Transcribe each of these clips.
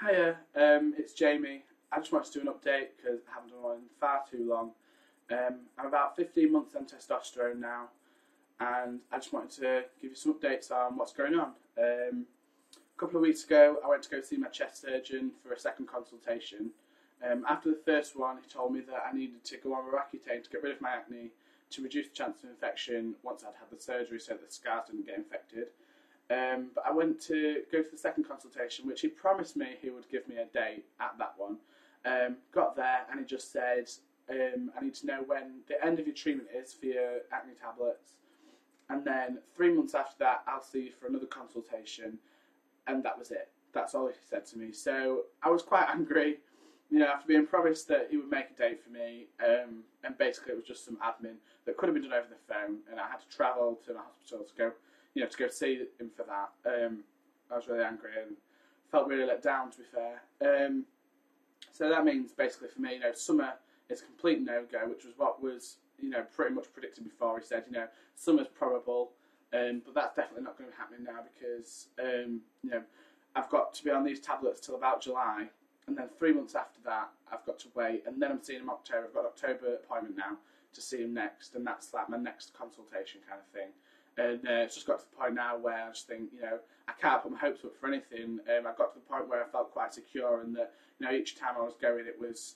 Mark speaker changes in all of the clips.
Speaker 1: Hiya, it's Jamie. I just wanted to do an update because I haven't done one in far too long. I'm about 15 months on testosterone now, and I just wanted to give you some updates on what's going on. A couple of weeks ago, I went to go see my chest surgeon for a second consultation. After the first one, he told me that I needed to go on Roaccutane to get rid of my acne to reduce the chance of infection once I'd had the surgery so that the scars didn't get infected. But I went to go to the second consultation, which he promised me he would give me a date at that one. Got there and he just said, I need to know when the end of your treatment is for your acne tablets. And then 3 months after that, I'll see you for another consultation. And that was it. That's all he said to me. So I was quite angry, after being promised that he would make a date for me. And basically it was just some admin that could have been done over the phone. And I had to travel to the hospital to go see him for that. I was really angry and felt really let down, to be fair. So that means basically for me, summer is a complete no-go, which was what was, pretty much predicted before. He said, summer's probable, but that's definitely not going to be happening now because, I've got to be on these tablets till about July, and then 3 months after that, I've got to wait, and then I'm seeing him in October. I've got an October appointment now to see him next, and that's like my next consultation kind of thing. And it's just got to the point now where I just think, I can't put my hopes up for anything. I got to the point where I felt quite secure and that, each time I was going it was,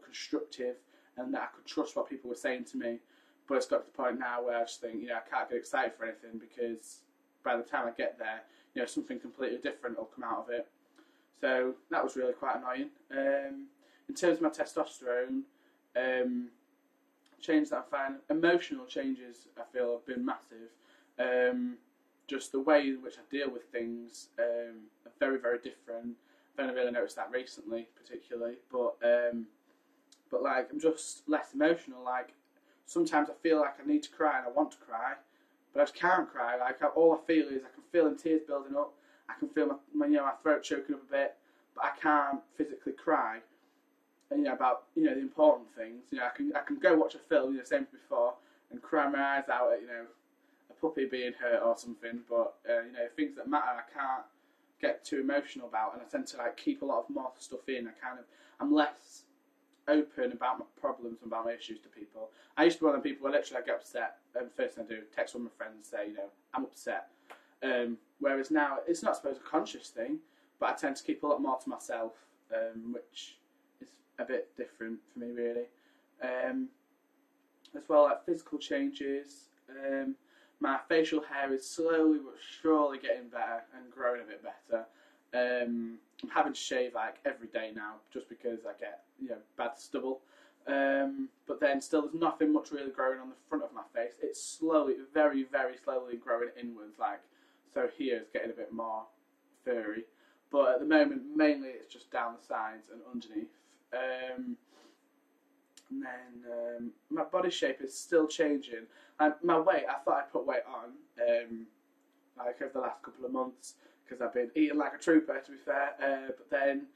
Speaker 1: constructive and that I could trust what people were saying to me. But it's got to the point now where I just think, I can't get excited for anything because by the time I get there, something completely different will come out of it. So that was really quite annoying. In terms of my testosterone, change that I find, emotional changes I feel have been massive. Just the way in which I deal with things are very, very different. I've only really noticed that recently, particularly. But like I'm just less emotional. Like sometimes I feel like I need to cry and I want to cry, but I just can't cry. Like all I feel is I can feel the tears building up. I can feel my throat choking up a bit, but I can't physically cry. And about the important things. I can go watch a film, same as before, and cry my eyes out at a puppy being hurt or something. But things that matter, I can't get too emotional about, and I tend to keep a lot of more stuff in. I'm less open about my problems and about my issues to people. I used to be one of the people where literally I get upset, and first thing I do, text one of my friends, say I'm upset. Whereas now it's not supposed to be a conscious thing, but I tend to keep a lot more to myself, which is a bit different for me really. As well, physical changes. My facial hair is slowly but surely getting better and growing a bit better. I'm having to shave every day now just because I get bad stubble. But then still there's nothing much really growing on the front of my face. It's slowly, very, very slowly growing inwards. So here it's getting a bit more furry. But at the moment, mainly it's just down the sides and underneath. And then my body shape is still changing. My weight, I thought I'd put weight on over the last couple of months because I've been eating like a trooper, to be fair. But then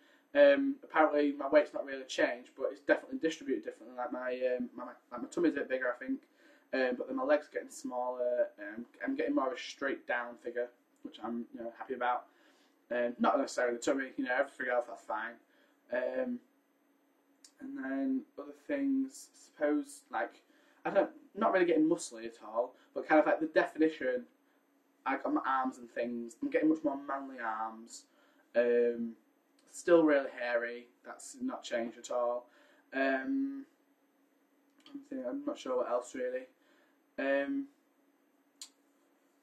Speaker 1: apparently my weight's not really changed, but it's definitely distributed differently. My tummy's a bit bigger, I think, but then my legs are getting smaller. I'm getting more of a straight down figure, which I'm happy about. Not necessarily the tummy, everything else that's fine. And then other things, I suppose, not really getting muscly at all, but kind of the definition, on my arms and things, I'm getting much more manly arms. Still really hairy, that's not changed at all. I'm not sure what else really. And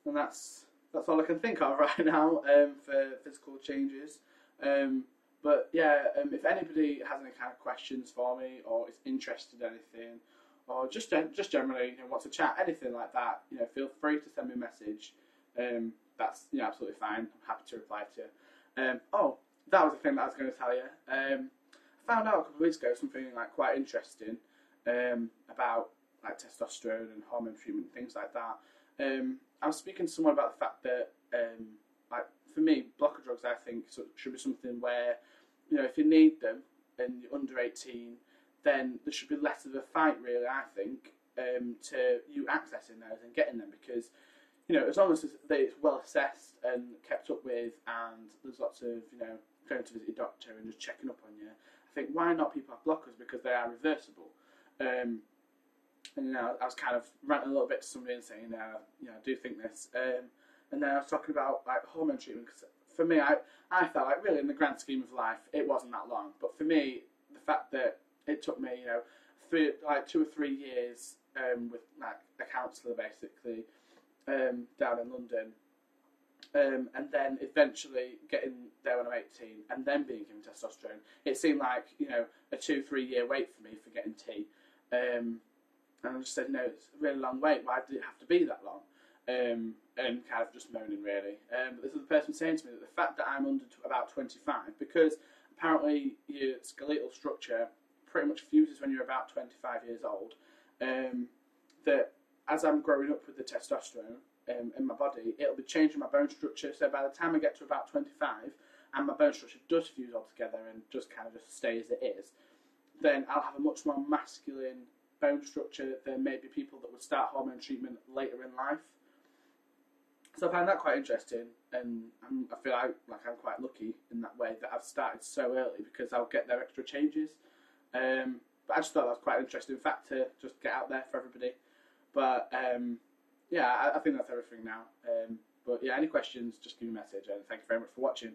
Speaker 1: that's all I can think of right now for physical changes. But yeah, if anybody has any kind of questions for me or is interested in anything, or just generally wants to chat, anything like that, feel free to send me a message. That's absolutely fine. I'm happy to reply to you. That was the thing that I was going to tell you. I found out a couple of weeks ago something quite interesting about testosterone and hormone treatment and things like that. I was speaking to someone about the fact that for me, blocker drugs I think should be something where if you need them and you're under 18, then there should be less of a fight really, I think, to you accessing those and getting them because as long as it's well assessed and kept up with, and there's lots of going to visit your doctor and just checking up on you. I think, why not people have blockers? Because they are reversible. And I was kind of ranting a little bit to somebody and saying, I do think this. And then I was talking about like hormone treatment, because for me, I felt like, really, in the grand scheme of life, it wasn't that long. But for me, the fact that it took me, 2 or 3 years with like a counsellor basically down in London, and then eventually getting there when I'm 18, and then being given testosterone, it seemed like a 2-3 year wait for me for getting T. And I just said, no, it's a really long wait. Why did it have to be that long? And kind of just moaning, really. But this is the person saying to me that the fact that I'm under about 25, because apparently your skeletal structure pretty much fuses when you're about 25 years old, that as I'm growing up with the testosterone in my body, it'll be changing my bone structure. So by the time I get to about 25, and my bone structure does fuse all together and just kind of just stay as it is, then I'll have a much more masculine bone structure than maybe people that would start hormone treatment later in life. So I find that quite interesting, and I feel like I'm quite lucky in that way that I've started so early, because I'll get their extra changes. But I just thought that was quite an interesting fact to just get out there for everybody. But I think that's everything now. But yeah, any questions, just give me a message, and thank you very much for watching.